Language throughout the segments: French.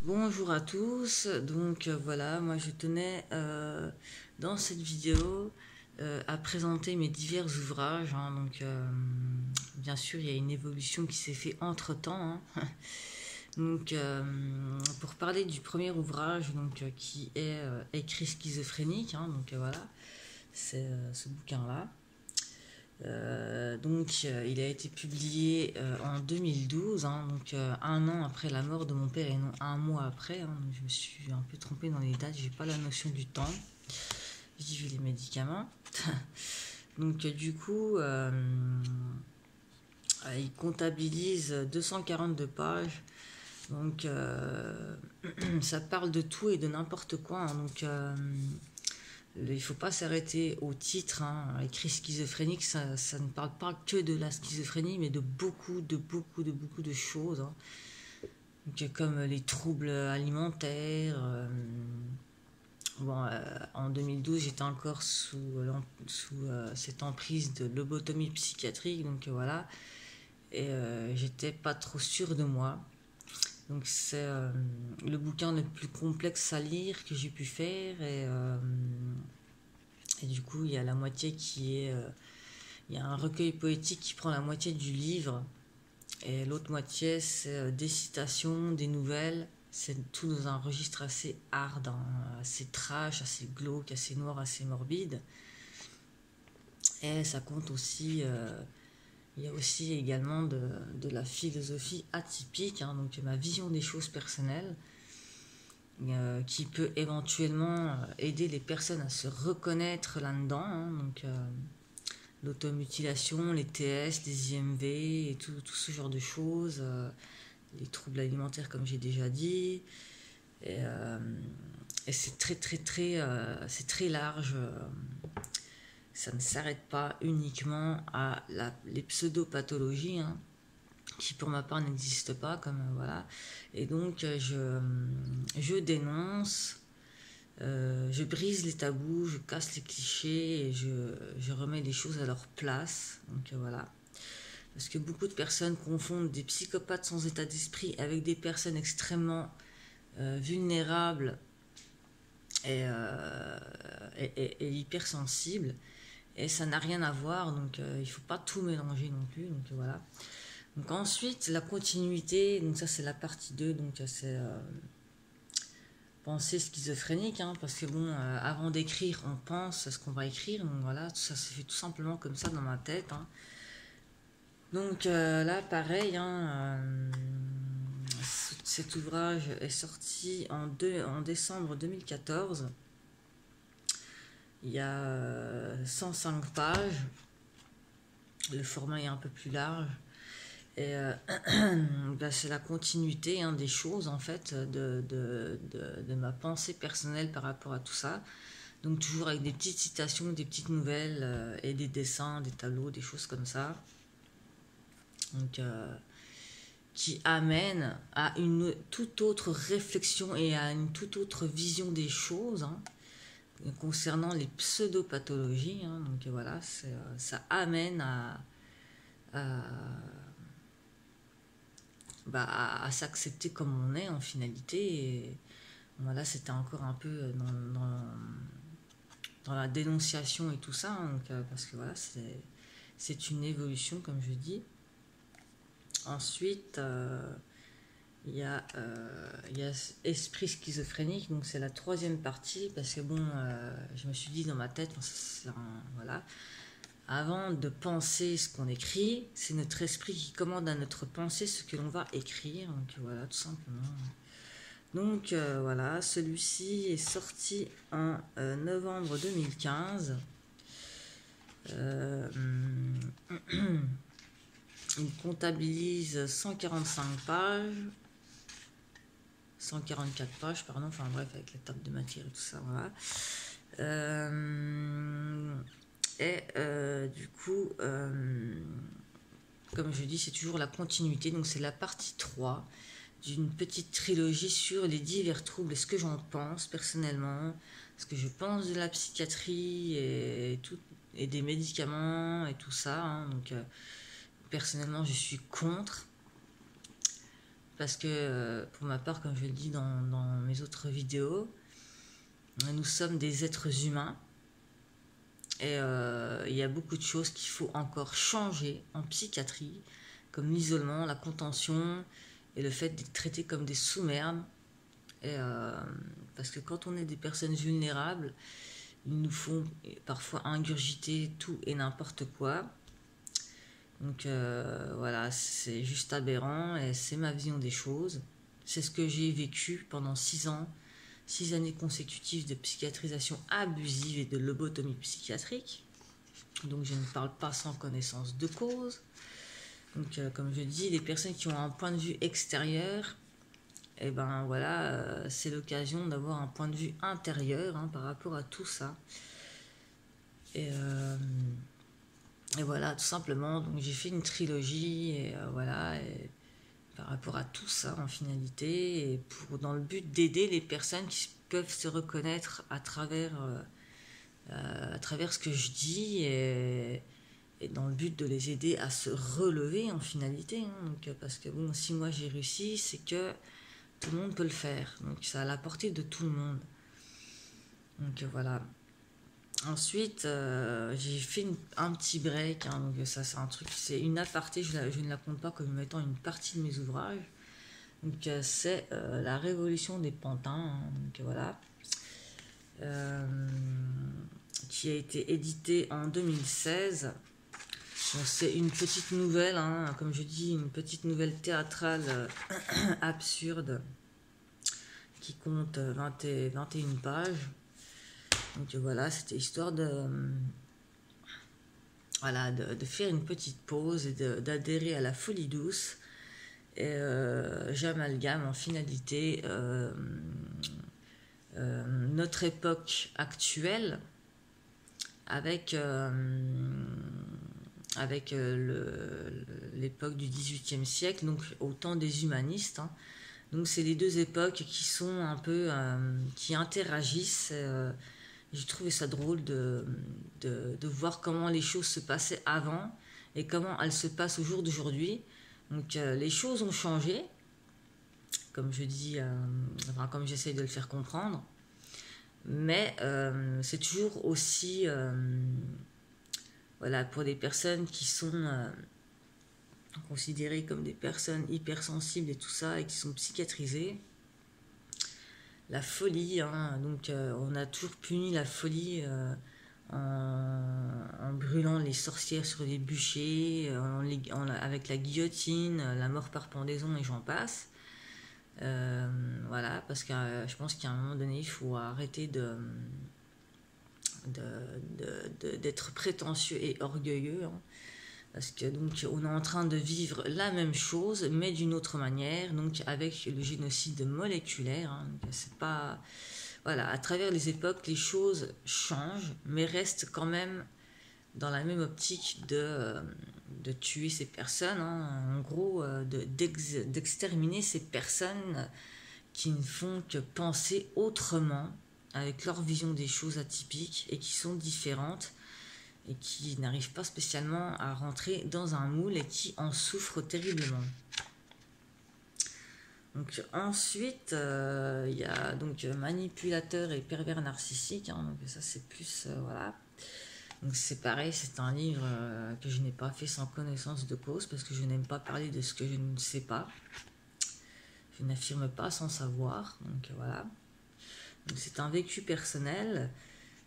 Bonjour à tous, donc voilà, moi je tenais dans cette vidéo à présenter mes divers ouvrages, hein. Bien sûr il y a une évolution qui s'est faite entre temps, hein. Pour parler du premier ouvrage qui est Écrit schizophrénique, hein, voilà, c'est ce bouquin là. Il a été publié en 2012, hein, un an après la mort de mon père et non un mois après, hein. Donc je me suis un peu trompée dans les dates, j'ai pas la notion du temps. J'ai vu les médicaments. Du coup, il comptabilise 242 pages. Donc, ça parle de tout et de n'importe quoi, hein. Il ne faut pas s'arrêter au titre, hein. Écrit schizophrénique, ça ne parle pas que de la schizophrénie, mais de beaucoup de choses, hein. Comme les troubles alimentaires. En 2012, j'étais encore sous cette emprise de lobotomie psychiatrique, voilà. Et j'étais pas trop sûre de moi. Donc c'est le bouquin le plus complexe à lire que j'ai pu faire. Et du coup, il y a la moitié qui est... il y a un recueil poétique qui prend la moitié du livre. Et l'autre moitié, c'est des citations, des nouvelles. C'est tout dans un registre assez hard, hein, assez trash, assez glauque, assez noir, assez morbide. Et ça compte aussi... il y a aussi également de la philosophie atypique, hein, donc ma vision des choses personnelles, qui peut éventuellement aider les personnes à se reconnaître là-dedans, hein, l'automutilation, les TS, les IMV et tout ce genre de choses, les troubles alimentaires comme j'ai déjà dit, et, euh, et c'est c'est très large. Ça ne s'arrête pas uniquement à les pseudopathologies, hein, qui pour ma part n'existent pas, comme voilà. Et donc je dénonce, je brise les tabous, je casse les clichés et je remets les choses à leur place. Voilà. Parce que beaucoup de personnes confondent des psychopathes sans état d'esprit avec des personnes extrêmement vulnérables et hypersensibles. Et ça n'a rien à voir, il ne faut pas tout mélanger non plus. Voilà. Donc ensuite, la continuité, donc ça c'est la partie 2, c'est pensée schizophrénique, hein, parce que avant d'écrire, on pense à ce qu'on va écrire, donc voilà, ça se fait tout simplement comme ça dans ma tête, hein. Là, pareil, hein, cet ouvrage est sorti en décembre 2014. Il y a 105 pages, le format est un peu plus large. Et c'est la continuité, hein, des choses, en fait, de ma pensée personnelle par rapport à tout ça. Donc toujours avec des petites citations, des petites nouvelles et des dessins, des tableaux, des choses comme ça. Qui amènent à une toute autre réflexion et à une toute autre vision des choses, hein, concernant les pseudopathologies, hein. Voilà, ça amène à s'accepter comme on est en finalité. Et voilà, c'était encore un peu dans la dénonciation et tout ça, hein, parce que voilà, c'est une évolution, comme je dis. Ensuite, il y a Esprit schizophrénique, donc c'est la troisième partie, parce que je me suis dit dans ma tête, voilà, avant de penser ce qu'on écrit, c'est notre esprit qui commande à notre pensée ce que l'on va écrire, voilà, tout simplement. Voilà, celui-ci est sorti en novembre 2015. Il comptabilise 145 pages. 144 pages, pardon, enfin bref, avec la table de matière et tout ça, voilà. Du coup, comme je dis, c'est toujours la continuité, donc c'est la partie 3 d'une petite trilogie sur les divers troubles et ce que j'en pense personnellement, ce que je pense de la psychiatrie et des médicaments et tout ça, hein. Personnellement, je suis contre. parce que pour ma part, comme je le dis dans mes autres vidéos, nous sommes des êtres humains et il y a beaucoup de choses qu'il faut encore changer en psychiatrie, comme l'isolement, la contention et le fait d'être traités comme des sous-merdes. Et parce que quand on est des personnes vulnérables, ils nous font parfois ingurgiter tout et n'importe quoi. Donc voilà, c'est juste aberrant et c'est ma vision des choses. C'est ce que j'ai vécu pendant 6 ans, 6 années consécutives de psychiatrisation abusive et de lobotomie psychiatrique. Donc je ne parle pas sans connaissance de cause. Donc comme je dis, les personnes qui ont un point de vue extérieur, et ben voilà, c'est l'occasion d'avoir un point de vue intérieur par rapport à tout ça. Et voilà, tout simplement, donc j'ai fait une trilogie, et voilà, et par rapport à tout ça en finalité, et dans le but d'aider les personnes qui peuvent se reconnaître à travers ce que je dis, et dans le but de les aider à se relever en finalité. Donc, parce que bon, si moi j'ai réussi, c'est que tout le monde peut le faire, donc c'est à la portée de tout le monde. Donc voilà. Ensuite, j'ai fait un petit break, donc ça c'est un truc, c'est une aparté, je ne la compte pas comme étant une partie de mes ouvrages. Donc c'est la révolution des pantins, donc voilà, qui a été édité en 2016. C'est une petite nouvelle, comme je dis, une petite nouvelle théâtrale absurde qui compte 21 pages. Donc voilà, c'était histoire de faire une petite pause et d'adhérer à la folie douce. Et j'amalgame en finalité notre époque actuelle avec l'époque du XVIIIe siècle, donc au temps des humanistes. Donc c'est les deux époques qui sont un peu qui interagissent. J'ai trouvé ça drôle de voir comment les choses se passaient avant et comment elles se passent au jour d'aujourd'hui. Donc les choses ont changé, comme je dis, comme j'essaye de le faire comprendre, mais c'est toujours aussi, voilà, pour des personnes qui sont considérées comme des personnes hypersensibles et tout ça, et qui sont psychiatrisées, la folie, donc on a toujours puni la folie en brûlant les sorcières sur des bûchers, avec la guillotine, la mort par pendaison et j'en passe. Voilà, parce que je pense qu'à un moment donné, il faut arrêter d'être prétentieux et orgueilleux, parce que donc on est en train de vivre la même chose mais d'une autre manière, donc avec le génocide moléculaire, donc c'est pas, voilà, à travers les époques les choses changent mais restent quand même dans la même optique de tuer ces personnes, en gros d'exterminer ces personnes qui ne font que penser autrement, avec leur vision des choses atypiques et qui sont différentes et qui n'arrivent pas spécialement à rentrer dans un moule et qui en souffrent terriblement. Donc ensuite, il y a donc manipulateur et pervers narcissique, donc ça c'est plus, voilà. Donc c'est pareil, c'est un livre que je n'ai pas fait sans connaissance de cause, parce que je n'aime pas parler de ce que je ne sais pas. Je n'affirme pas sans savoir, donc voilà. Donc c'est un vécu personnel.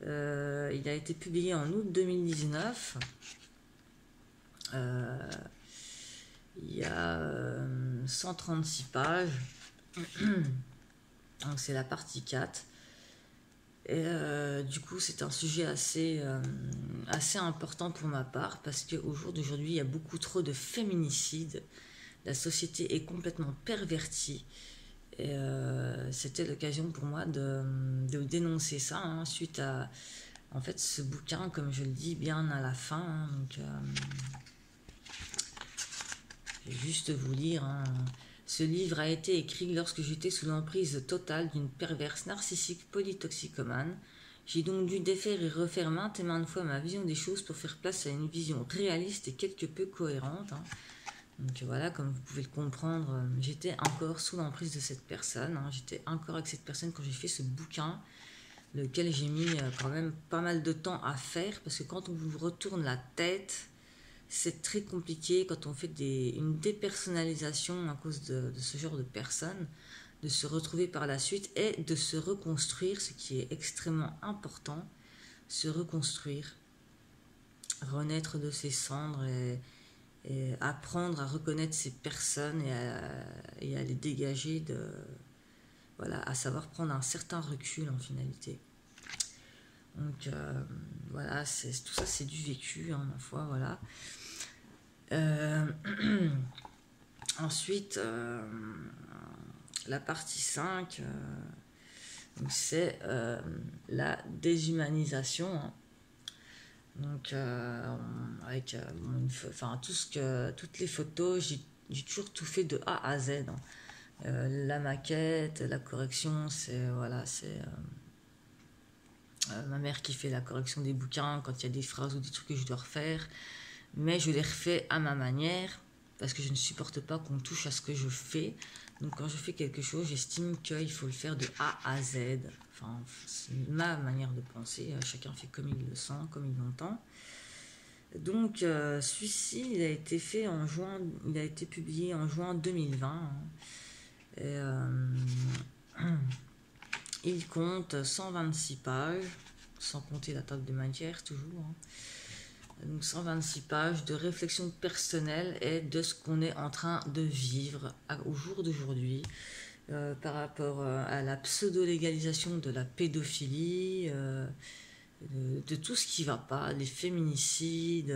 Il a été publié en août 2019. Il y a 136 pages. Donc c'est la partie 4. Et du coup c'est un sujet assez important pour ma part, parce qu'au jour d'aujourd'hui il y a beaucoup trop de féminicides. La société est complètement pervertie. Et c'était l'occasion pour moi de dénoncer ça, suite à en fait ce bouquin, comme je le dis bien à la fin, donc je vais juste vous lire. Ce livre a été écrit lorsque j'étais sous l'emprise totale d'une perverse narcissique polytoxicomane. J'ai donc dû défaire et refaire maintes et maintes fois ma vision des choses pour faire place à une vision réaliste et quelque peu cohérente. Donc voilà, comme vous pouvez le comprendre, j'étais encore sous l'emprise de cette personne. Hein. J'étais encore avec cette personne quand j'ai fait ce bouquin, lequel j'ai mis quand même pas mal de temps à faire, parce que quand on vous retourne la tête, c'est très compliqué quand on fait une dépersonnalisation à cause de ce genre de personnes, de se retrouver par la suite et de se reconstruire, ce qui est extrêmement important, se reconstruire, renaître de ses cendres et apprendre à reconnaître ces personnes et à les dégager voilà, à savoir prendre un certain recul en finalité. Donc voilà, tout ça c'est du vécu, hein, ma foi, voilà. Ensuite, la partie 5, c'est la déshumanisation. Hein. Donc, avec toutes les photos, j'ai toujours tout fait de A à Z. Hein. La maquette, la correction, c'est ma mère qui fait la correction des bouquins quand il y a des phrases ou des trucs que je dois refaire. Mais je les refais à ma manière parce que je ne supporte pas qu'on touche à ce que je fais. Donc quand je fais quelque chose, j'estime qu'il faut le faire de A à Z. Enfin, c'est ma manière de penser. Chacun fait comme il le sent, comme il l'entend. Donc celui-ci, il a été fait en juin, il a été publié en juin 2020. Hein. Et, il compte 126 pages, sans compter la table de matière toujours. Hein. Donc 126 pages de réflexion personnelle et de ce qu'on est en train de vivre au jour d'aujourd'hui par rapport à la pseudo-légalisation de la pédophilie, de tout ce qui ne va pas, les féminicides,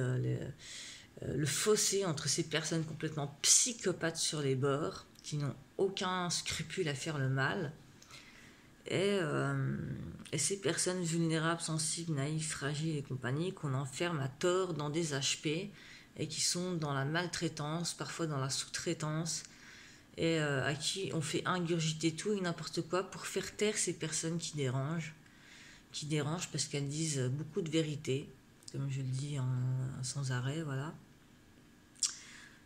le fossé entre ces personnes complètement psychopathes sur les bords, qui n'ont aucun scrupule à faire le mal, et ces personnes vulnérables, sensibles, naïves, fragiles et compagnie, qu'on enferme à tort dans des HP, et qui sont dans la maltraitance, parfois dans la sous-traitance, et à qui on fait ingurgiter tout et n'importe quoi pour faire taire ces personnes qui dérangent parce qu'elles disent beaucoup de vérité, comme je le dis sans arrêt, voilà.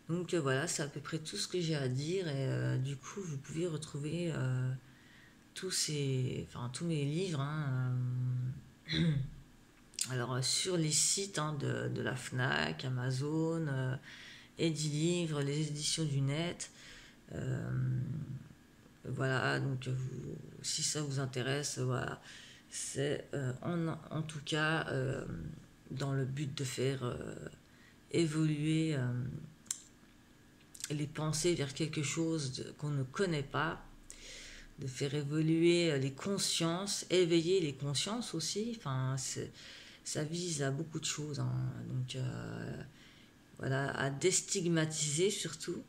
Donc voilà, c'est à peu près tout ce que j'ai à dire, et du coup vous pouvez retrouver tous mes livres, hein, alors sur les sites hein, de la FNAC, Amazon, Edilivre, les éditions du net. Voilà, donc si ça vous intéresse, voilà, c'est en tout cas dans le but de faire évoluer les pensées vers quelque chose qu'on ne connaît pas, de faire évoluer les consciences, éveiller les consciences aussi. Enfin, ça vise à beaucoup de choses. Hein. Donc, voilà, à déstigmatiser surtout,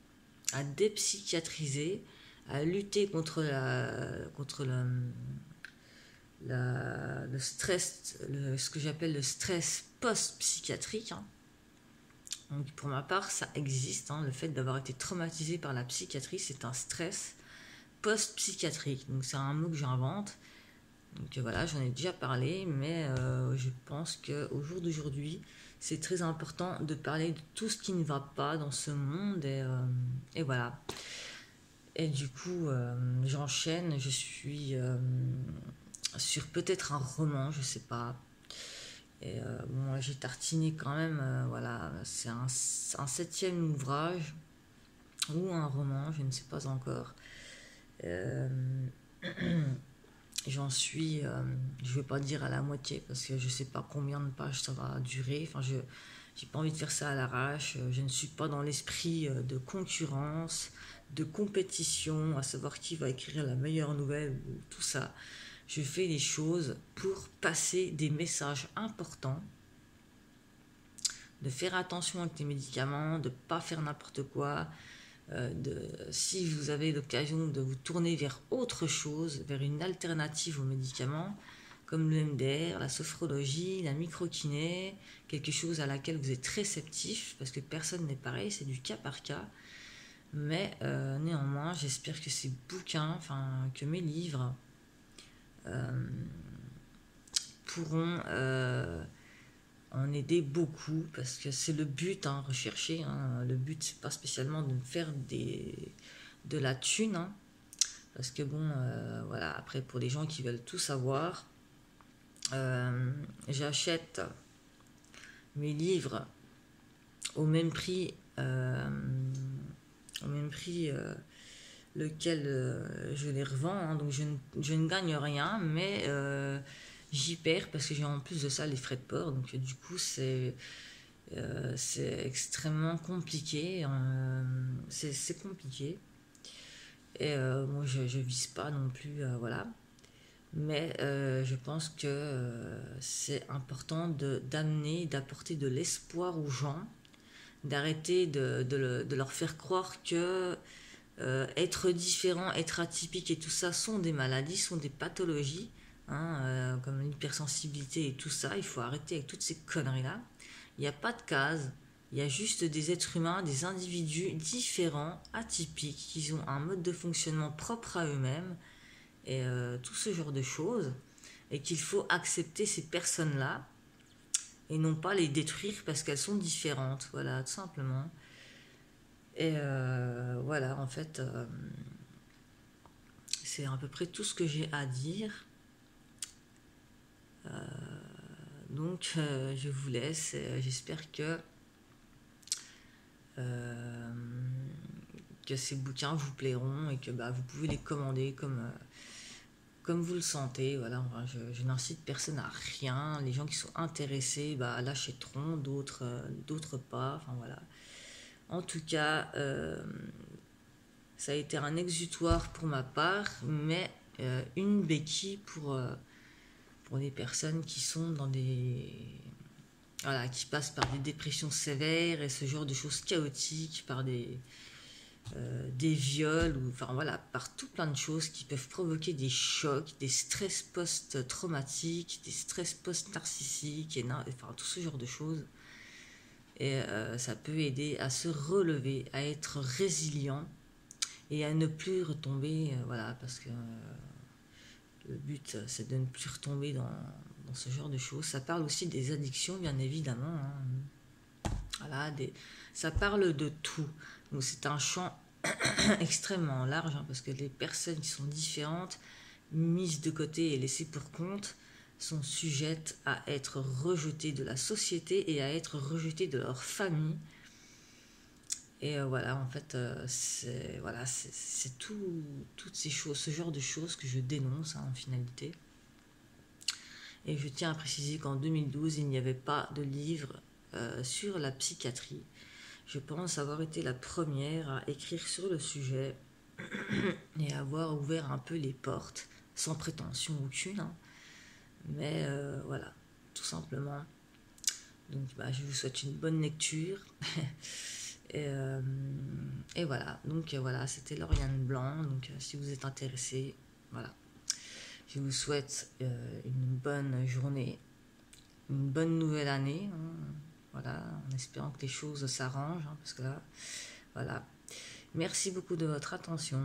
à dépsychiatriser, à lutter contre le stress, ce que j'appelle le stress post-psychiatrique. Hein. Donc, pour ma part, ça existe. Hein. Le fait d'avoir été traumatisé par la psychiatrie, c'est un stress post-psychiatrique. Donc, c'est un mot que j'invente. Donc voilà, j'en ai déjà parlé, mais je pense qu'au jour d'aujourd'hui, c'est très important de parler de tout ce qui ne va pas dans ce monde, et voilà. Et du coup, j'enchaîne, je suis sur peut-être un roman, je sais pas. Et bon, j'ai tartiné quand même, voilà, c'est un 7e ouvrage, ou un roman, je ne sais pas encore. J'en suis, je ne vais pas dire à la moitié parce que je ne sais pas combien de pages ça va durer. Enfin, je n'ai pas envie de faire ça à l'arrache. Je ne suis pas dans l'esprit de concurrence, de compétition, à savoir qui va écrire la meilleure nouvelle ou tout ça. Je fais les choses pour passer des messages importants, de faire attention avec les médicaments, de ne pas faire n'importe quoi. Si vous avez l'occasion de vous tourner vers autre chose, vers une alternative aux médicaments, comme le MDR, la sophrologie, la microkiné, quelque chose à laquelle vous êtes réceptif, parce que personne n'est pareil, c'est du cas par cas. Mais néanmoins, j'espère que ces bouquins, que mes livres pourront en aider beaucoup, parce que c'est le but, hein, recherché. Hein. Le but, c'est pas spécialement de me faire de la thune, hein, parce que bon, voilà, après, pour les gens qui veulent tout savoir, j'achète mes livres au même prix, lequel je les revends, hein, donc je ne gagne rien, mais j'y perds parce que j'ai en plus de ça les frais de port, donc du coup c'est extrêmement compliqué, c'est compliqué, et moi je vise pas non plus, voilà, mais je pense que c'est important d'amener, d'apporter de l'espoir aux gens, d'arrêter de leur faire croire que être différent, être atypique et tout ça sont des maladies, sont des pathologies, hein, comme l'hypersensibilité et tout ça. Il faut arrêter avec toutes ces conneries-là. Il n'y a pas de case, il y a juste des êtres humains, des individus différents, atypiques, qui ont un mode de fonctionnement propre à eux-mêmes, et tout ce genre de choses, et qu'il faut accepter ces personnes-là, et non pas les détruire parce qu'elles sont différentes, voilà, tout simplement. Et voilà, en fait, c'est à peu près tout ce que j'ai à dire. Donc, je vous laisse. J'espère que ces bouquins vous plairont et que bah, vous pouvez les commander comme vous le sentez. Voilà, je n'incite personne à rien. Les gens qui sont intéressés bah, l'achèteront, d'autres pas. Enfin voilà. En tout cas, ça a été un exutoire pour ma part, mais une béquille pour des personnes qui sont dans voilà, qui passent par des dépressions sévères et ce genre de choses chaotiques, par des viols, ou enfin voilà, par tout plein de choses qui peuvent provoquer des chocs, des stress post-traumatiques, des stress post-narcissiques, enfin tout ce genre de choses. Et ça peut aider à se relever, à être résilient et à ne plus retomber, voilà, parce que le but c'est de ne plus retomber dans ce genre de choses. Ça parle aussi des addictions, bien évidemment, hein. Voilà, ça parle de tout. Donc c'est un champ extrêmement large, hein, parce que les personnes qui sont différentes, mises de côté et laissées pour compte, sont sujettes à être rejetées de la société et à être rejetées de leur famille. Et voilà, en fait, c'est toutes ces choses, ce genre de choses que je dénonce, hein, en finalité. Et je tiens à préciser qu'en 2012, il n'y avait pas de livre sur la psychiatrie. Je pense avoir été la première à écrire sur le sujet et avoir ouvert un peu les portes, sans prétention aucune, hein. Mais voilà, tout simplement. Donc bah, je vous souhaite une bonne lecture. et voilà, donc voilà, c'était Lauriane Blanc. Donc si vous êtes intéressé, voilà. Je vous souhaite une bonne journée, une bonne nouvelle année, hein, voilà, en espérant que les choses s'arrangent, hein, parce que là, voilà. Merci beaucoup de votre attention.